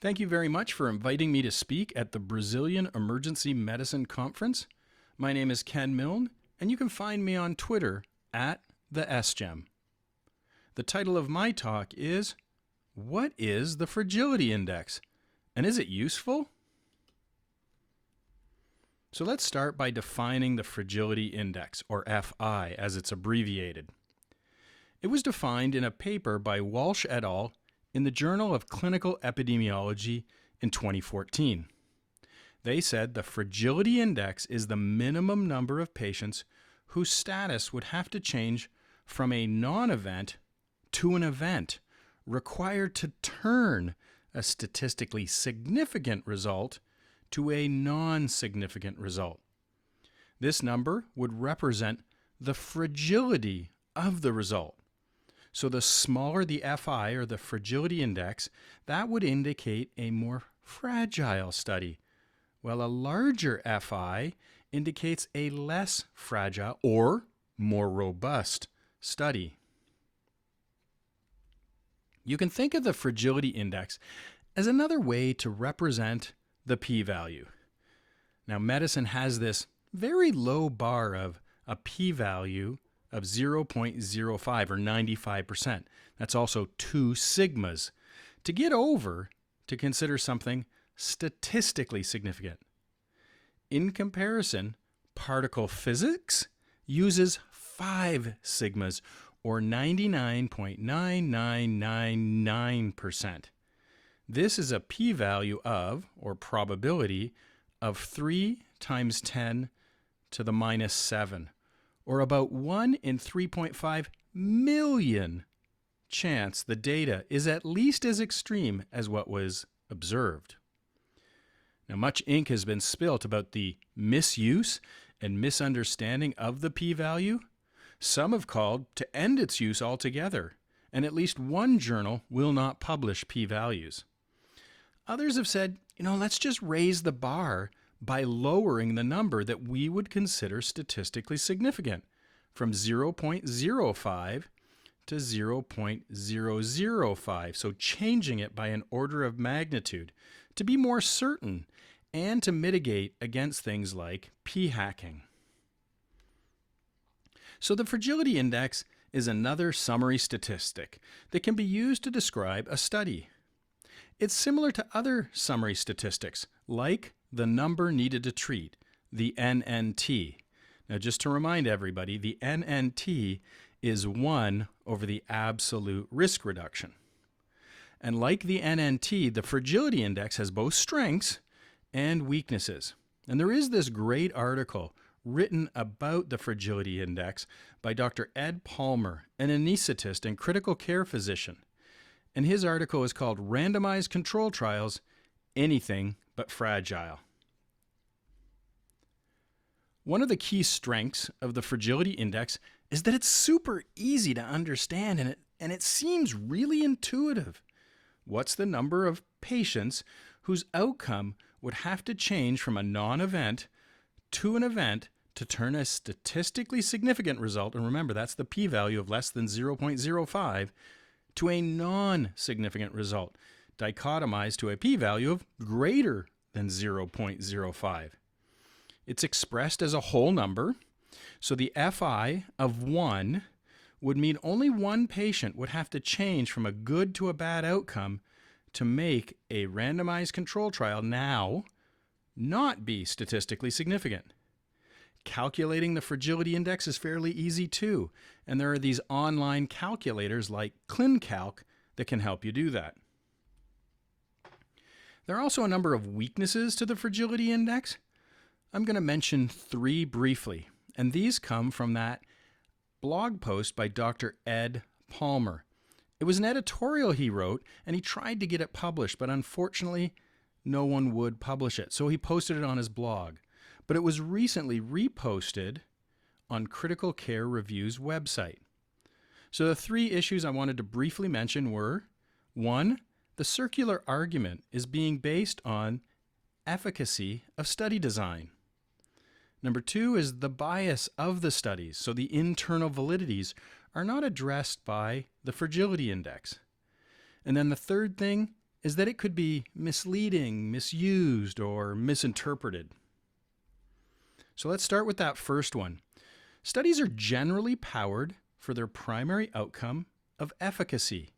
Thank you very much for inviting me to speak at the Brazilian Emergency Medicine Conference. My name is Ken Milne, and you can find me on Twitter at the SGEM. The title of my talk is, What is the Fragility Index, and is it useful? So let's start by defining the Fragility Index, or FI as it's abbreviated. It was defined in a paper by Walsh et al. In the Journal of Clinical Epidemiology in 2014. They said the Fragility Index is the minimum number of patients whose status would have to change from a non-event to an event required to turn a statistically significant result to a non-significant result. This number would represent the fragility of the result. So the smaller the FI, or the Fragility Index, that would indicate a more fragile study, while a larger FI indicates a less fragile or more robust study. You can think of the Fragility Index as another way to represent the p-value. Now, medicine has this very low bar of a p-value of 0.05 or 95%. That's also 2 sigmas to get over to consider something statistically significant. In comparison, particle physics uses 5 sigmas or 99.9999%. This is a p-value of, or probability of 3 times 10 to the minus 7. Or about 1 in 3.5 million chance the data is at least as extreme as what was observed. Now, much ink has been spilt about the misuse and misunderstanding of the p-value. Some have called to end its use altogether, and at least one journal will not publish p-values. Others have said, let's just raise the bar by lowering the number that we would consider statistically significant from 0.05 to 0.005, so changing it by an order of magnitude to be more certain and to mitigate against things like p-hacking. So the Fragility Index is another summary statistic that can be used to describe a study. It's similar to other summary statistics, like the number needed to treat, the NNT. Now, just to remind everybody, the NNT is 1 over the absolute risk reduction. And like the NNT, the Fragility Index has both strengths and weaknesses. And there is this great article written about the Fragility Index by Dr. Ed Palmer, an anesthetist and critical care physician. And his article is called Randomized Control Trials, Anything But Fragile. One of the key strengths of the Fragility Index is that it's super easy to understand and it seems really intuitive. What's the number of patients whose outcome would have to change from a non-event to an event to turn a statistically significant result, and remember that's the p-value of less than 0.05, to a non-significant result, dichotomized to a p-value of greater than 0.05. It's expressed as a whole number, so the FI of 1 would mean only one patient would have to change from a good to a bad outcome to make a randomized control trial now not be statistically significant. Calculating the Fragility Index is fairly easy too, and there are these online calculators like ClinCalc that can help you do that. There are also a number of weaknesses to the Fragility Index. I'm going to mention 3 briefly, and these come from that blog post by Dr. Ed Palmer. It was an editorial he wrote, and he tried to get it published, but unfortunately, no one would publish it, so he posted it on his blog. But it was recently reposted on Critical Care Review's website. So the 3 issues I wanted to briefly mention were, 1, the circular argument is being based on efficacy of study design. Number 2 is the bias of the studies, so the internal validities are not addressed by the Fragility Index. And then the third thing is that it could be misleading, misused, or misinterpreted. So let's start with that first one. Studies are generally powered for their primary outcome of efficacy.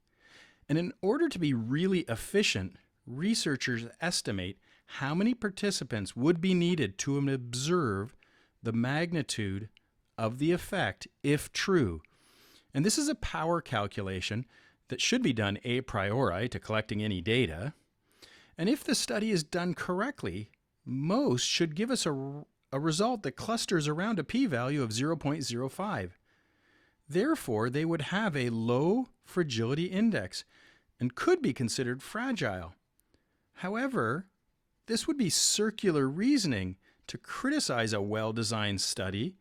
And in order to be really efficient, researchers estimate how many participants would be needed to observe the magnitude of the effect if true. And this is a power calculation that should be done a priori to collecting any data. And if the study is done correctly, most should give us a result that clusters around a p-value of 0.05. Therefore, they would have a low fragility index and could be considered fragile. However, this would be circular reasoning to criticize a well-designed study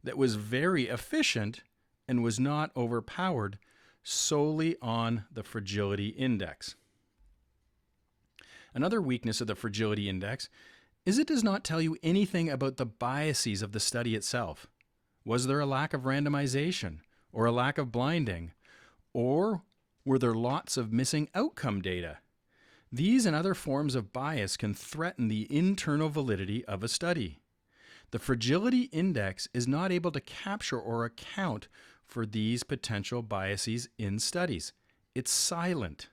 that was very efficient and was not overpowered solely on the fragility index. Another weakness of the fragility index is it does not tell you anything about the biases of the study itself. Was there a lack of randomization or a lack of blinding? Or were there lots of missing outcome data? These and other forms of bias can threaten the internal validity of a study. The fragility index is not able to capture or account for these potential biases in studies. It's silent.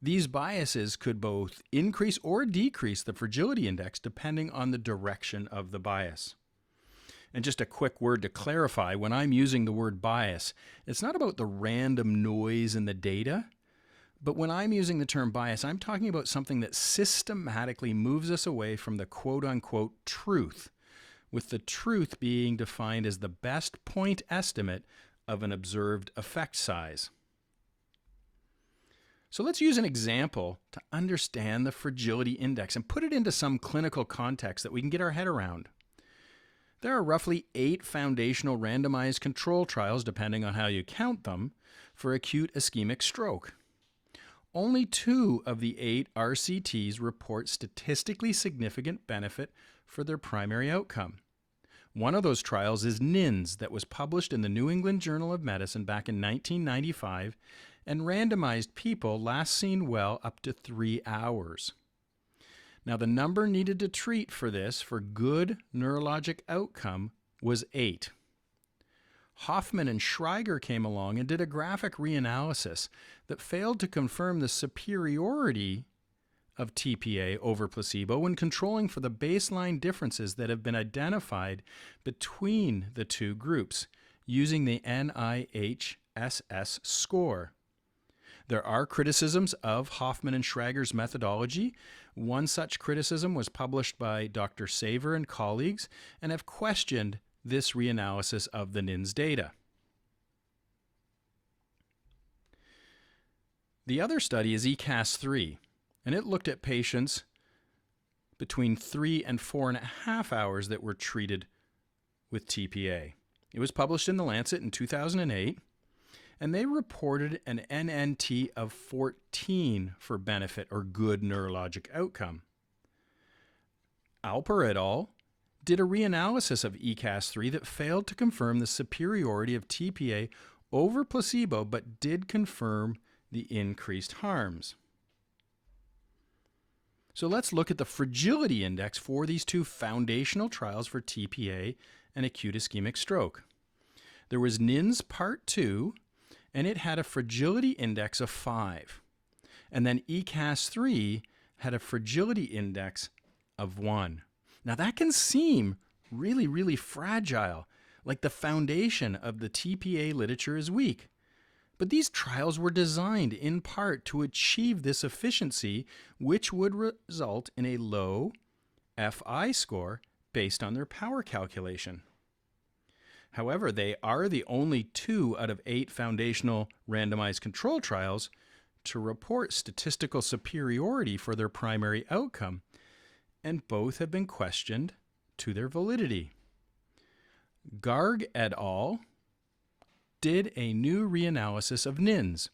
These biases could both increase or decrease the fragility index depending on the direction of the bias. And just a quick word to clarify, when I'm using the word bias, it's not about the random noise in the data, but when I'm using the term bias, I'm talking about something that systematically moves us away from the quote-unquote truth, with the truth being defined as the best point estimate of an observed effect size. So let's use an example to understand the fragility index and put it into some clinical context that we can get our head around. There are roughly 8 foundational randomized control trials, depending on how you count them, for acute ischemic stroke. Only 2 of the 8 RCTs report statistically significant benefit for their primary outcome. One of those trials is NINS that was published in the New England Journal of Medicine back in 1995 and randomized people last seen well up to 3 hours. Now, the number needed to treat for this for good neurologic outcome was 8. Hoffman and Schreiger came along and did a graphic reanalysis that failed to confirm the superiority of TPA over placebo when controlling for the baseline differences that have been identified between the two groups using the NIHSS score. There are criticisms of Hoffman and Schreiger's methodology. One such criticism was published by Dr. Saver and colleagues and have questioned this reanalysis of the NINS data. The other study is ECAS-3, and it looked at patients between 3 and 4.5 hours that were treated with TPA. It was published in The Lancet in 2008, and they reported an NNT of 14 for benefit or good neurologic outcome. Alper et al. Did a reanalysis of ECAS-3 that failed to confirm the superiority of TPA over placebo, but did confirm the increased harms. So let's look at the fragility index for these 2 foundational trials for TPA and acute ischemic stroke. There was NINS Part 2, and it had a fragility index of 5. And then ECAS-3 had a fragility index of 1. Now that can seem really, really fragile, like the foundation of the TPA literature is weak. But these trials were designed in part to achieve this efficiency, which would result in a low FI score based on their power calculation. However, they are the only 2 out of 8 foundational randomized control trials to report statistical superiority for their primary outcome, and both have been questioned to their validity. Garg et al. Did a new reanalysis of NINS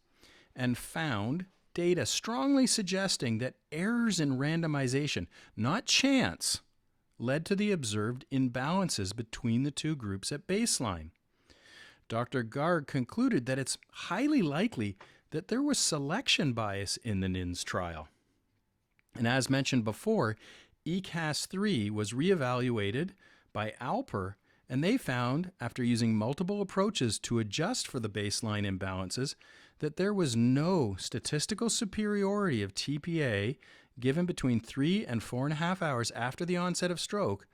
and found data strongly suggesting that errors in randomization, not chance, led to the observed imbalances between the 2 groups at baseline. Dr. Garg concluded that it's highly likely that there was selection bias in the NINS trial. And as mentioned before, ECAS-3 was reevaluated by Alper, and they found, after using multiple approaches to adjust for the baseline imbalances, that there was no statistical superiority of TPA given between 3 and 4.5 hours after the onset of stroke,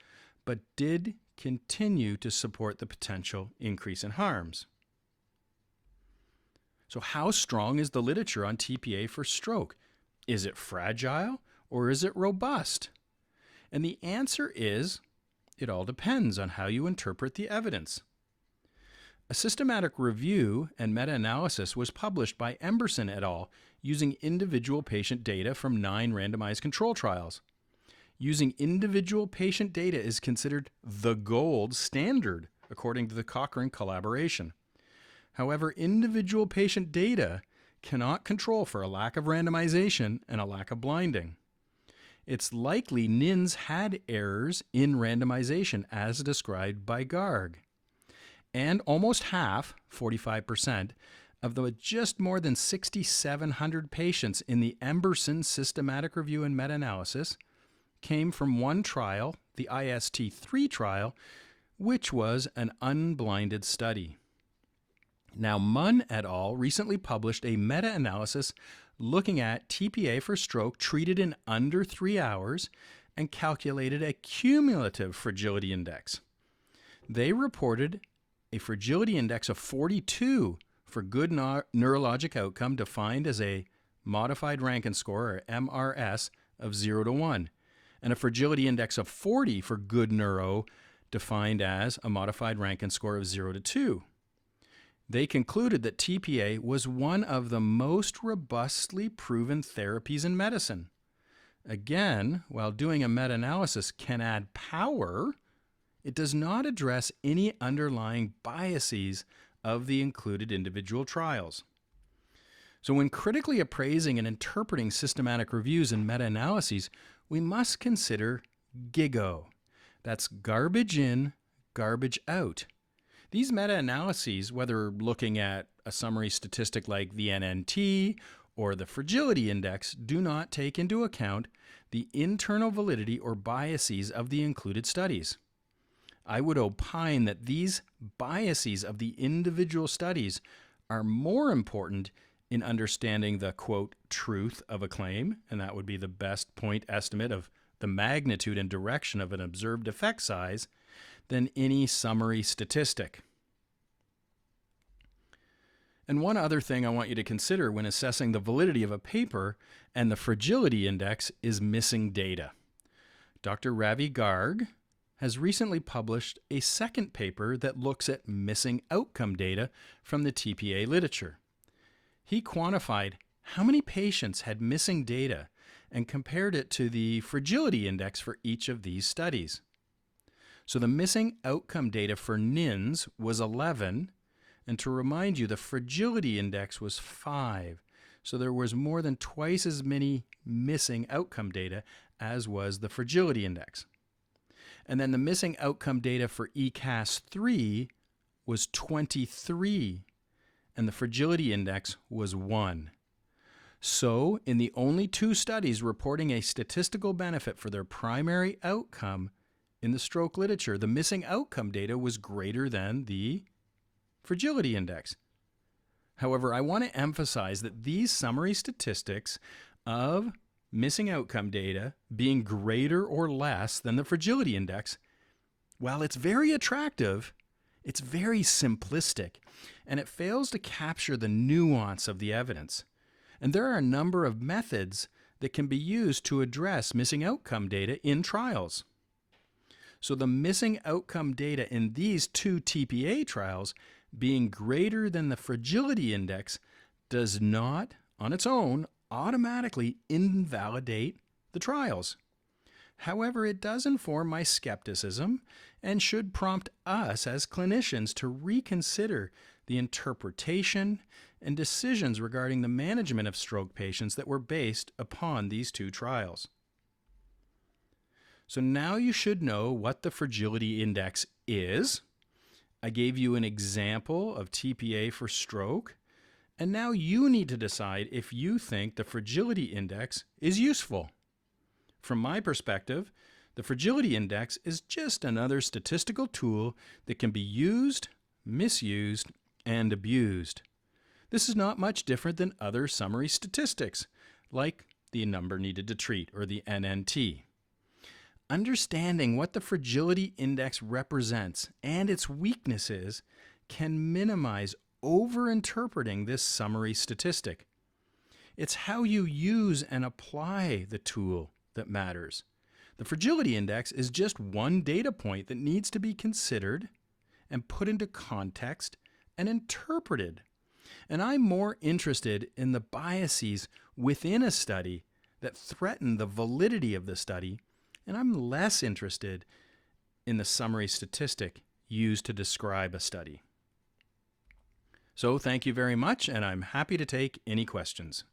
but did continue to support the potential increase in harms. So how strong is the literature on TPA for stroke? Is it fragile or is it robust? And the answer is, it all depends on how you interpret the evidence. A systematic review and meta-analysis was published by Emberson et al. Using individual patient data from 9 randomized control trials. Using individual patient data is considered the gold standard, according to the Cochrane collaboration. However, individual patient data cannot control for a lack of randomization and a lack of blinding. It's likely NINS had errors in randomization as described by Garg. And almost half, 45%, of the just more than 6,700 patients in the Emberson systematic review and meta-analysis came from one trial, the IST3 trial, which was an unblinded study. Now, Munn et al. Recently published a meta-analysis looking at TPA for stroke treated in under 3 hours and calculated a cumulative fragility index. They reported a fragility index of 42 for good neurologic outcome defined as a modified Rankin score, or MRS, of 0 to 1, and a fragility index of 40 for good neuro defined as a modified Rankin score of 0 to 2. They concluded that TPA was one of the most robustly proven therapies in medicine. Again, while doing a meta-analysis can add power, it does not address any underlying biases of the included individual trials. So when critically appraising and interpreting systematic reviews and meta-analyses, we must consider GIGO. That's garbage in, garbage out. These meta-analyses, whether looking at a summary statistic like the NNT or the fragility index, do not take into account the internal validity or biases of the included studies. I would opine that these biases of the individual studies are more important in understanding the, quote, truth of a claim, and that would be the best point estimate of the magnitude and direction of an observed effect size, than any summary statistic. And one other thing I want you to consider when assessing the validity of a paper and the fragility index is missing data. Dr. Ravi Garg has recently published a second paper that looks at missing outcome data from the TPA literature. He quantified how many patients had missing data and compared it to the fragility index for each of these studies. So the missing outcome data for NINS was 11, and to remind you, the fragility index was 5. So there was more than twice as many missing outcome data as was the fragility index. And then the missing outcome data for ECAS-3 was 23, and the fragility index was 1. So, in the only 2 studies reporting a statistical benefit for their primary outcome in the stroke literature, the missing outcome data was greater than the fragility index. However, I want to emphasize that these summary statistics of missing outcome data being greater or less than the fragility index, while it's very attractive, it's very simplistic, and it fails to capture the nuance of the evidence. And there are a number of methods that can be used to address missing outcome data in trials. So the missing outcome data in these 2 TPA trials being greater than the fragility index does not, on its own, automatically invalidate the trials. However, it does inform my skepticism and should prompt us as clinicians to reconsider the interpretation and decisions regarding the management of stroke patients that were based upon these 2 trials. So now you should know what the fragility index is. I gave you an example of TPA for stroke, And now you need to decide if you think the fragility index is useful. From my perspective, the fragility index is just another statistical tool that can be used, misused, and abused. This is not much different than other summary statistics, like the number needed to treat, or the NNT. Understanding what the fragility index represents and its weaknesses can minimize over-interpreting this summary statistic. It's how you use and apply the tool that matters. The fragility index is just one data point that needs to be considered and put into context and interpreted. And I'm more interested in the biases within a study that threaten the validity of the study, and I'm less interested in the summary statistic used to describe a study. So thank you very much, and I'm happy to take any questions.